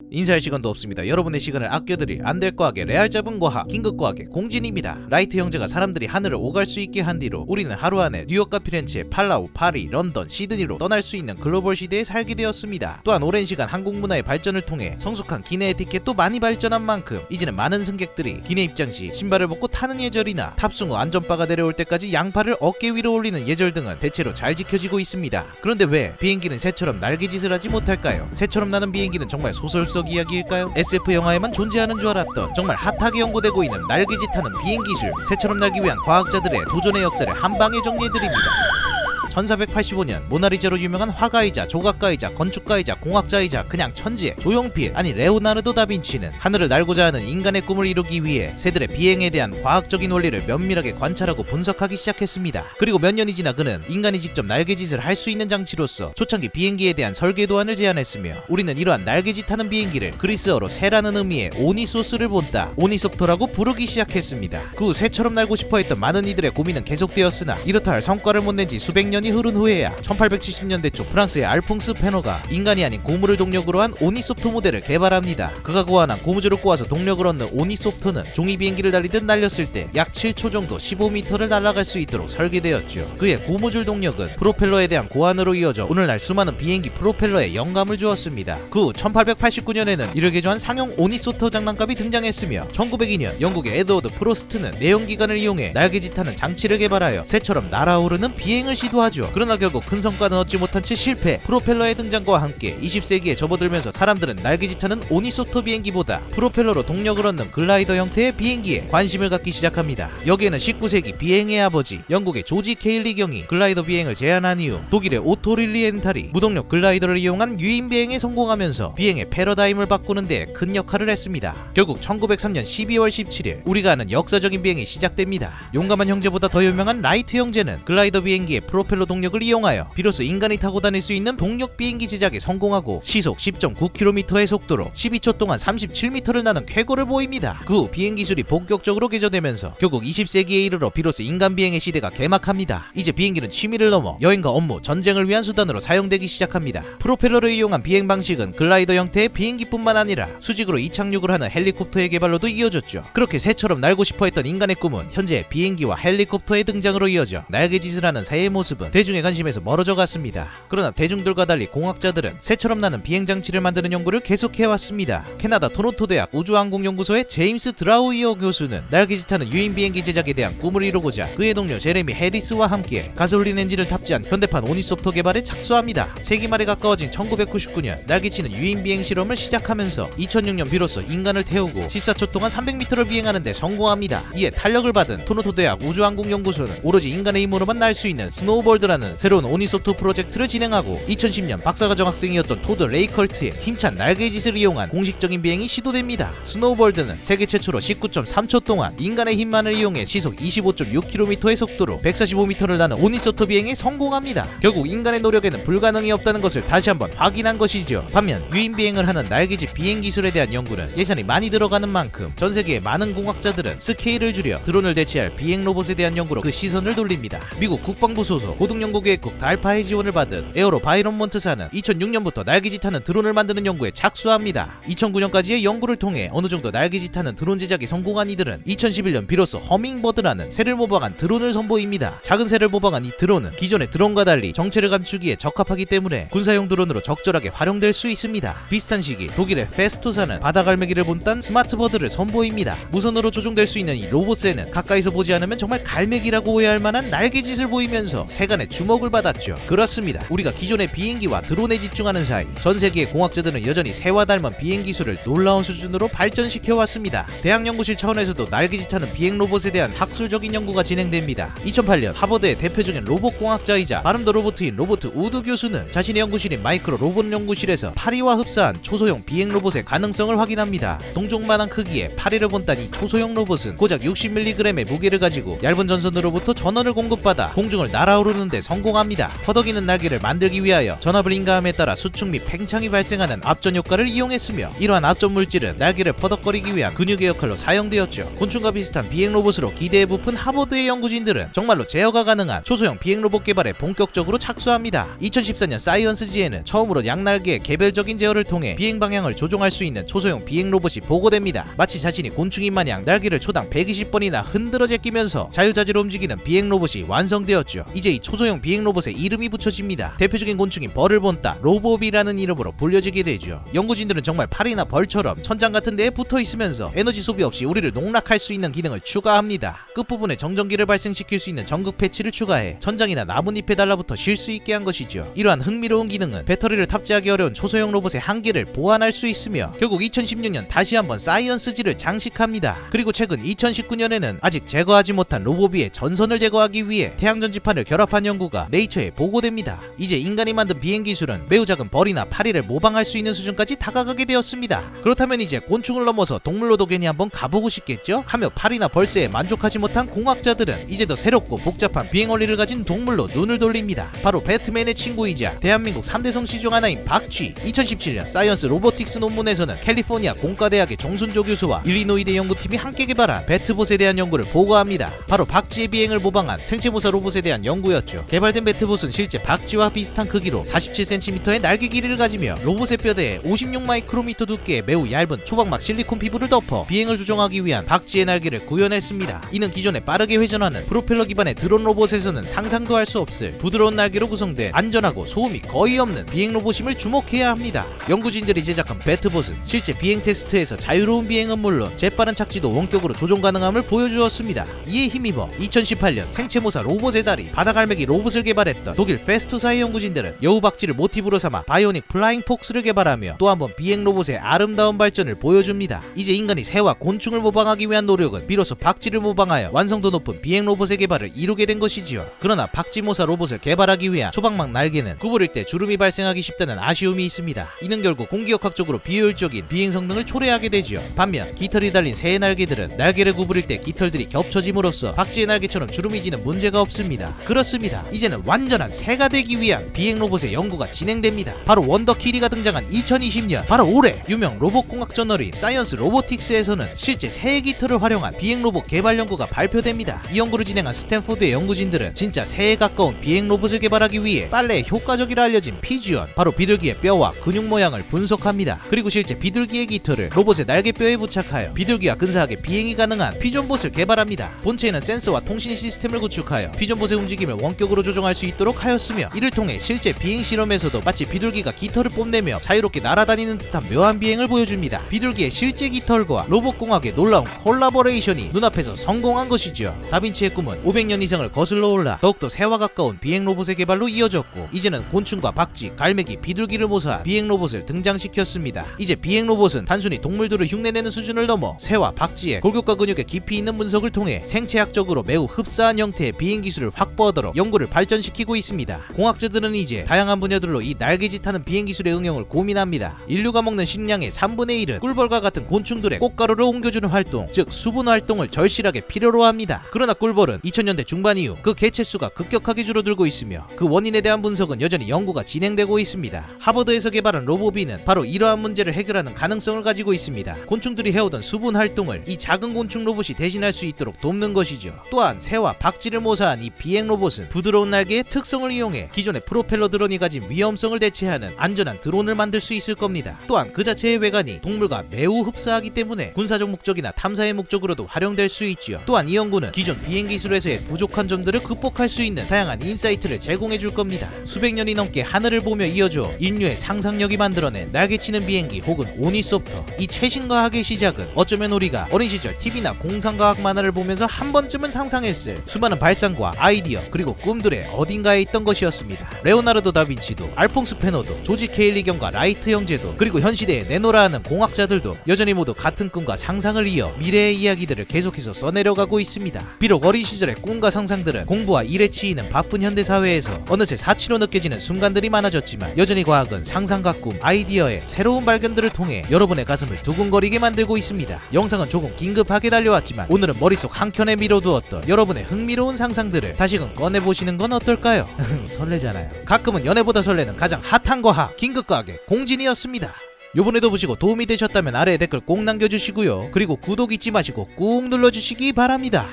인사할 시간도 없습니다. 여러분의 시간을 아껴드릴 안될 과학의 레알 잡은 과학 긴급 과학의 공진입니다. 라이트 형제가 사람들이 하늘을 오갈 수 있게 한 뒤로 우리는 하루 안에 뉴욕과 피렌체, 팔라우, 파리, 런던, 시드니로 떠날 수 있는 글로벌 시대에 살게 되었습니다. 또한 오랜 시간 한국 문화의 발전을 통해 성숙한 기내 에티켓도 많이 발전한 만큼 이제는 많은 승객들이 기내 입장 시 신발을 벗고 타는 예절이나 탑승 후 안전바가 내려올 때까지 양팔을 어깨 위로 올리는 예절 등은 대체로 잘 지켜지고 있습니다. 그런데 왜 비행기는 새처럼 날개짓을 하지 못할까요? 새처럼 나는 비행기는 정말 소설 속 이야기일까요? SF 영화에만 존재하는 줄 알았던 정말 핫하게 연구되고 있는 날개짓하는 비행 기술, 새처럼 날기 위한 과학자들의 도전의 역사를 한방에 정리해드립니다. 1485년 모나리자로 유명한 화가이자 조각가이자 건축가이자 공학자이자 그냥 천재 조용필 아니 레오나르도 다빈치는 하늘을 날고자 하는 인간의 꿈을 이루기 위해 새들의 비행에 대한 과학적인 원리를 면밀하게 관찰하고 분석하기 시작했습니다. 그리고 몇 년이 지나 그는 인간이 직접 날개짓을 할 수 있는 장치로서 초창기 비행기에 대한 설계 도안을 제안했으며 우리는 이러한 날개짓하는 비행기를 그리스어로 새라는 의미의 오니소스를 본따 오니소프터라고 부르기 시작했습니다. 그 후 새처럼 날고 싶어했던 많은 이들의 고민은 계속되었으나 이렇다 할 성과를 못 낸 지 수백 년이 흐른 후에야 1870년대 초 프랑스의 알퐁스 페너가 인간이 아닌 고무를 동력으로 한 오니소프터 모델을 개발합니다. 그가 고안한 고무줄을 꼬아서 동력을 얻는 오니소프터는 종이 비행기를 달리듯 날렸을 때 약 7초 정도 15m를 날아갈 수 있도록 설계되었죠. 그의 고무줄 동력은 프로펠러에 대한 고안으로 이어져 오늘날 수많은 비행기 프로펠러에 영감을 주었습니다. 그 후 1889년에는 이를 개조한 상용 오니소프터 장난감이 등장했으며 1902년 영국의 에드워드 프로스트는 내연기관을 이용해 날개짓하는 장치를 개발하여 새처럼 날아오르는 비행을 시도하죠. 그러나 결국 큰 성과는 얻지 못한 채 실패. 프로펠러의 등장과 함께 20세기에 접어들면서 사람들은 날개짓하는 오니소프터 비행기보다 프로펠러로 동력을 얻는 글라이더 형태의 비행기에 관심을 갖기 시작합니다. 여기에는 19세기 비행의 아버지 영국의 조지 케일리 경이 글라이더 비행을 제안한 이후 독일의 오토 릴리엔탈이 무동력 글라이더를 이용한 유인 비행에 성공하면서 비행의 패러다임을 바꾸는 데 큰 역할을 했습니다. 결국 1903년 12월 17일 우리가 아는 역사적인 비행이 시작됩니다. 용감한 형제보다 더 유명한 라이트 형제는 글라이더 비행기의 프로펠러 동력을 이용하여 비로소 인간이 타고 다닐 수 있는 동력 비행기 제작에 성공하고 시속 10.9km의 속도로 12초 동안 37m를 나는 쾌거를 보입니다. 그 후 비행 기술이 본격적으로 개조되면서 결국 20세기에 이르러 비로소 인간 비행의 시대가 개막합니다. 이제 비행기는 취미를 넘어 여행과 업무, 전쟁을 위한 수단으로 사용되기 시작합니다. 프로펠러를 이용한 비행 방식은 글라이더 형태의 비행기뿐만 아니라 수직으로 이착륙을 하는 헬리콥터의 개발로도 이어졌죠. 그렇게 새처럼 날고 싶어했던 인간의 꿈은 현재 비행기와 헬리콥터의 등장으로 이어져 날개짓을 하는 새의 모습은 대중의 관심에서 멀어져 갔습니다. 그러나 대중들과 달리 공학자들은 새처럼 나는 비행장치를 만드는 연구를 계속해왔습니다. 캐나다 토론토 대학 우주항공연구소의 제임스 드라우이어 교수는 날개짓하는 유인 비행기 제작에 대한 꿈을 이루고자 그의 동료 제레미 해리스와 함께 가솔린 엔진을 탑재한 현대판 오니소프터 개발에 착수합니다. 세기 말에 가까워진 1999년 날개치는 유인 비행 실험을 시작하면서 2006년 비로소 인간을 태우고 14초 동안 300m를 비행하는 데 성공합니다. 이에 탄력을 받은 토론토 대학 우주항공연구소는 오로지 인간의 힘으로만 날 수 있는 스노우볼드라는 새로운 오니소프트 프로젝트를 진행하고 2010년 박사과정 학생이었던 토드 레이컬트의 힘찬 날개짓을 이용한 공식적인 비행이 시도됩니다. 스노우볼드는 세계 최초로 19.3초 동안 인간의 힘만을 이용해 시속 25.6km의 속도로 145m를 나는 오니소프트 비행에 성공합니다. 결국 인간의 노력에는 불가능이 없다는 것을 다시 한번 확인한 것이죠. 반면 유인 비행을 하는 날개짓 비행 기술에 대한 연구는 예산이 많이 들어가는 만큼 전 세계의 많은 공학자들은 스케일을 줄여 드론을 대체할 비행 로봇에 대한 연구로 그 시선을 돌립니다. 미국 국방부 소속 고등연구계획국 달파의 지원을 받은 에어로 바이런먼트사는 2006년부터 날개짓하는 드론을 만드는 연구에 착수합니다. 2009년까지의 연구를 통해 어느 정도 날개짓하는 드론 제작에 성공한 이들은 2011년 비로소 허밍버드라는 새를 모방한 드론을 선보입니다. 작은 새를 모방한 이 드론은 기존의 드론과 달리 정체를 감추기에 적합하기 때문에 군사용 드론으로 적절하게 활용될 수 있습니다. 비슷한 시기 독일의 페스토사는 바다갈매기를 본딴 스마트버드를 선보입니다. 무선으로 조종될 수 있는 이 로봇새는 가까이서 보지 않으면 정말 갈매기라고 오해할 만한 날개짓을 보이면서 세간의 주목을 받았죠. 그렇습니다. 우리가 기존의 비행기와 드론에 집중하는 사이 전 세계의 공학자들은 여전히 새와 닮은 비행 기술을 놀라운 수준으로 발전시켜 왔습니다. 대학 연구실 차원에서도 날개짓하는 비행 로봇에 대한 학술적인 연구가 진행됩니다. 2008년 하버드의 대표적인 로봇 공학자이자 발음도 로보트인 로버트 우드 교수는 자신의 연구실인 마이크로 로봇 연구실에서 파리와 흡사한 초소형 비행 로봇의 가능성을 확인합니다. 동족만한 크기의 파리를 본딴 이 초소형 로봇은 고작 60mg의 무게를 가지고 얇은 전선으로부터 전원을 공급받아 공중을 날아오르는 쏘는데 성공합니다. 퍼덕이는 날개를 만들기 위하여 전압을 인가함에 따라 수축 및 팽창이 발생하는 압전 효과를 이용했으며, 이러한 압전 물질은 날개를 퍼덕거리기 위한 근육의 역할로 사용되었죠. 곤충과 비슷한 비행 로봇으로 기대에 부푼 하버드의 연구진들은 정말로 제어가 가능한 초소형 비행 로봇 개발에 본격적으로 착수합니다. 2014년 사이언스지에는 처음으로 양날개의 개별적인 제어를 통해 비행 방향을 조종할 수 있는 초소형 비행 로봇이 보고됩니다. 마치 자신이 곤충인 마냥 날개를 초당 120번이나 흔들어 제끼면서 자유자재로 움직이는 비행 로봇이 완성되었죠. 이제 이 초소형 비행 로봇에 이름이 붙여집니다. 대표적인 곤충인 벌을 본따 로보비라는 이름으로 불려지게 되죠. 연구진들은 정말 팔이나 벌처럼 천장 같은 데에 붙어 있으면서 에너지 소비 없이 우리를 농락할 수 있는 기능을 추가합니다. 끝부분에 정전기를 발생시킬 수 있는 전극 패치를 추가해 천장이나 나뭇잎에 달라붙어 쉴 수 있게 한 것이죠. 이러한 흥미로운 기능은 배터리를 탑재하기 어려운 초소형 로봇의 한계를 보완할 수 있으며, 결국 2016년 다시 한번 사이언스지를 장식합니다. 그리고 최근 2019년에는 아직 제거하지 못한 로보비의 전선을 제거하기 위해 태양전지판을 결합한 연구가 네이처에 보고됩니다. 이제 인간이 만든 비행 기술은 매우 작은 벌이나 파리를 모방할 수 있는 수준까지 다가가게 되었습니다. 그렇다면 이제 곤충을 넘어서 동물로도 괜히 한번 가보고 싶겠죠? 하며 파리나 벌새에 만족하지 못한 공학자들은 이제 더 새롭고 복잡한 비행 원리를 가진 동물로 눈을 돌립니다. 바로 배트맨의 친구이자 대한민국 3대 성씨 중 하나인 박쥐. 2017년 사이언스 로보틱스 논문에서는 캘리포니아 공과대학의 정순조 교수와 일리노이대 연구팀이 함께 개발한 배트봇에 대한 연구를 보고합니다. 바로 박쥐의 비행을 모방한 생체모사 로봇에 대한 연구였죠. 개발된 배트봇은 실제 박쥐와 비슷한 크기로 47cm의 날개 길이를 가지며 로봇의 뼈대에 56마이크로미터 두께의 매우 얇은 초박막 실리콘 피부를 덮어 비행을 조정하기 위한 박쥐의 날개를 구현했습니다. 이는 기존에 빠르게 회전하는 프로펠러 기반의 드론 로봇에서는 상상도 할 수 없을 부드러운 날개로 구성된 안전하고 소음이 거의 없는 비행 로봇임을 주목해야 합니다. 연구진들이 제작한 배트봇은 실제 비행 테스트에서 자유로운 비행은 물론 재빠른 착지도 원격으로 조종 가능함을 보여주었습니다. 이에 힘입어 2018년 생체모사 로봇의 달인 바다갈매기 로봇을 개발했던 독일 페스토사의 연구진들은 여우 박쥐를 모티브로 삼아 바이오닉 플라잉 폭스를 개발하며 또 한번 비행 로봇의 아름다운 발전을 보여줍니다. 이제 인간이 새와 곤충을 모방하기 위한 노력은 비로소 박쥐를 모방하여 완성도 높은 비행 로봇의 개발을 이루게 된 것이지요. 그러나 박쥐모사 로봇을 개발하기 위한 초박막 날개는 구부릴 때 주름이 발생하기 쉽다는 아쉬움이 있습니다. 이는 결국 공기역학적으로 비효율적인 비행 성능을 초래하게 되지요. 반면 깃털이 달린 새의 날개들은 날개를 구부릴 때 깃털들이 겹쳐짐으로써 박쥐의 날개처럼 주름이 지는 문제가 없습니다. 그렇습니다. 이제는 완전한 새가 되기 위한 비행 로봇의 연구가 진행됩니다. 바로 원더키리가 등장한 2020년, 바로 올해 유명 로봇공학 저널인 사이언스 로보틱스에서는 실제 새의 깃털을 활용한 비행 로봇 개발 연구가 발표됩니다. 이 연구를 진행한 스탠포드의 연구진들은 진짜 새에 가까운 비행 로봇을 개발하기 위해 빨래에 효과적이라 알려진 피지온, 바로 비둘기의 뼈와 근육 모양을 분석합니다. 그리고 실제 비둘기의 깃털을 로봇의 날개뼈에 부착하여 비둘기와 근사하게 비행이 가능한 피존봇을 개발합니다. 본체에는 센서와 통신 시스템을 구축하여 피존봇의 움직임을 원격으로 조정할 수 있도록 하였으며, 이를 통해 실제 비행 실험에서도 마치 비둘기가 깃털을 뽐내며 자유롭게 날아다니는 듯한 묘한 비행을 보여줍니다. 비둘기의 실제 깃털과 로봇공학의 놀라운 콜라보레이션이 눈앞에서 성공한 것이죠. 다빈치의 꿈은 500년 이상을 거슬러 올라 더욱더 새와 가까운 비행 로봇의 개발로 이어졌고, 이제는 곤충과 박쥐, 갈매기, 비둘기를 모사한 비행 로봇을 등장시켰습니다. 이제 비행 로봇은 단순히 동물들을 흉내내는 수준을 넘어 새와 박쥐의 골격과 근육의 깊이 있는 분석을 통해 생체학적으로 매우 흡사한 형태의 비행 기술을 확보하도록 연구를 발전시키고 있습니다. 공학자들은 이제 다양한 분야들로 이 날개짓하는 비행 기술의 응용을 고민합니다. 인류가 먹는 식량의 3분의 1은 꿀벌과 같은 곤충들의 꽃가루를 옮겨주는 활동, 즉 수분 활동을 절실하게 필요로 합니다. 그러나 꿀벌은 2000년대 중반 이후 그 개체수가 급격하게 줄어들고 있으며 그 원인에 대한 분석은 여전히 연구가 진행되고 있습니다. 하버드에서 개발한 로보비는 바로 이러한 문제를 해결하는 가능성을 가지고 있습니다. 곤충들이 해오던 수분 활동을 이 작은 곤충 로봇이 대신할 수 있도록 돕는 것이죠. 또한 새와 박쥐를 모사한 이 비행 로봇은 부드러운 날개의 특성을 이용해 기존의 프로펠러 드론이 가진 위험성을 대체하는 안전한 드론을 만들 수 있을 겁니다. 또한 그 자체의 외관이 동물과 매우 흡사하기 때문에 군사적 목적이나 탐사의 목적으로도 활용될 수 있지요. 또한 이 연구는 기존 비행 기술에서의 부족한 점들을 극복할 수 있는 다양한 인사이트를 제공해 줄 겁니다. 수백 년이 넘게 하늘을 보며 이어져 인류의 상상력이 만들어낸 날개치는 비행기 혹은 오니소프터, 이 최신 과학의 시작은 어쩌면 우리가 어린 시절 TV나 공상과학 만화를 보면서 한 번쯤은 상상했을 수많은 발상과 아이디어 그리고 꿈들의 어딘가에 있던 것이었습니다. 레오나르도 다빈치도, 알퐁스 페노도, 조지 케일리 경과 라이트 형제도, 그리고 현 시대에 내노라 하는 공학자들도 여전히 모두 같은 꿈과 상상을 이어 미래의 이야기들을 계속해서 써내려가고 있습니다. 비록 어린 시절의 꿈과 상상들은 공부와 일에 치이는 바쁜 현대사회에서 어느새 사치로 느껴지는 순간들이 많아졌지만, 여전히 과학은 상상과 꿈, 아이디어의 새로운 발견들을 통해 여러분의 가슴을 두근거리게 만들고 있습니다. 영상은 조금 긴급하게 달려왔지만 오늘은 머릿속 한켠에 밀어두었던 여러분의 흥미로운 상상들을 다시금 꺼내보시기 해보시는 건 어떨까요? 설레잖아요. 가끔은 연애보다 설레는 가장 핫한 거하 긴급과학의 공진이었습니다. 요번에도 보시고 도움이 되셨다면 아래에 댓글 꼭 남겨주시고요. 그리고 구독 잊지 마시고 꾹 눌러주시기 바랍니다.